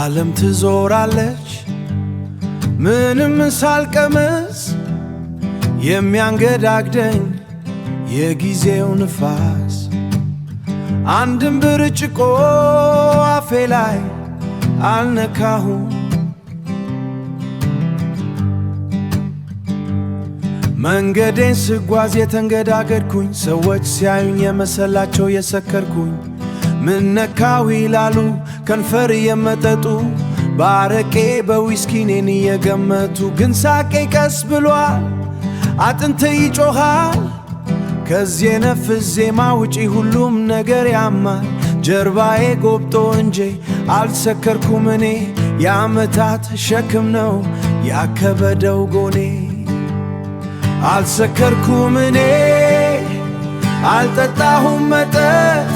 ዓለም ትዞራለች ምንም ሳልቀምስ የሚያንገዳግደኝ የጊዜው ንፋስ አንድም ብርጭቆ አፌ ላይ አልነካሁም መንገዴን ስጓዝ የተንገዳገድኩኝ ሰዎች ሲያዩኝ የመሰላቸው የሰከርኩኝ ምን ነካው ይላሉ ከንፈር የመጠጡ ባረቄ በዊስኪ እኔን እየገመቱ ግን ሳቄ ቀስ ብሏል አጥንቴ ይጮኻል ከዚህ የነፍስ ዜማ ውጪ ሁሉም ነገር ያማል ጀርባዬ ጎብጦ እንጂ አልሰከርኩም እኔ የዓመታት ሸክም ነው ያከበደው ጎኔ አልሰከርኩም እኔ አልጠጣሁም መጠጥ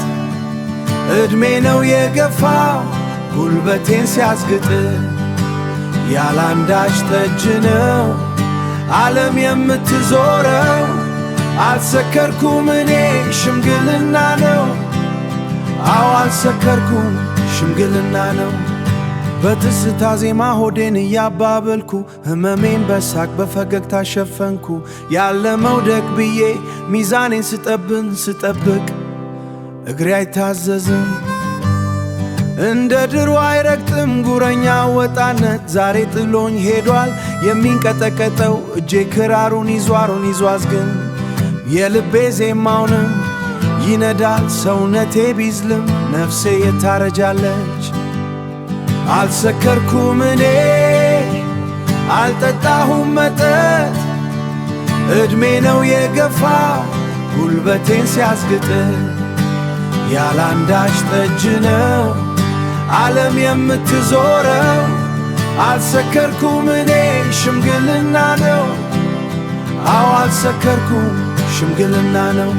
እድሜ ነው የገፋው ጉልበቴን ሲያስግጥ ያላንዳች ጠጅ ነው ዓለም የምትዞረው አልሰከርኩም እኔ ሽምግልና ነው አዎ አልሰከርኩም ሽምግልና ነው በትስታ ዜማ ሆዴን እያባበልኩ ህመሜን በሳቅ በፈገግታ ሸፈንኩ ያለ መውደቅ ብዬ ሚዛኔን ስጠብቅ እግሬ አይታዘዝም እንደ ድሮ አይረግጥም ጉረኛ ወጣነት ዛሬ ጥሎኝ ሄዷል የሚንቀጠቀጠው እጄ ክራሩን ይዟዝ ግን የልቤ ዜማውንም ይነዳል ሰውነቴ ቢዝልም ነፍሴ የታረጃለች አልሰከርኩም እኔ አልጠጣሁም መጠጥ እድሜ ነው የገፋው ጉልበቴን ሲያስግጥ ያላንዳች ጠጅ ነው ዓለም የምትዞረው አልሰከርኩም እኔ ሽምግልና ነው አዎ አልሰከርኩም ሽምግልና ነው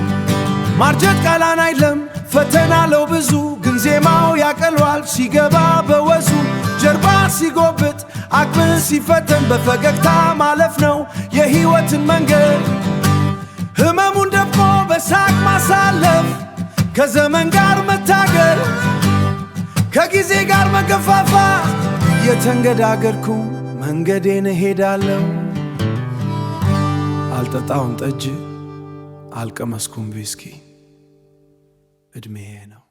ማርጀት ቃላን አይለም ፈተና ለው ብዙ ግን ዜማው ያቀሏል ሲገባ በወዙ ጀርባ ሲጎብጥ አቅም ሲፈተን በፈገግታ ማለፍ ነው የሕይወትን መንገድ ህመሙን ደፍቆ በሳቅ ማሳለፍ ከዘመን ጋር መታገል ከጊዜ ጋር መገፋፋት የተንገዳገድኩ መንገዴን እሄዳለሁ አልጠጣውም ጠጅ አልቀመስኩም ዊስኪ እድሜዬ ነው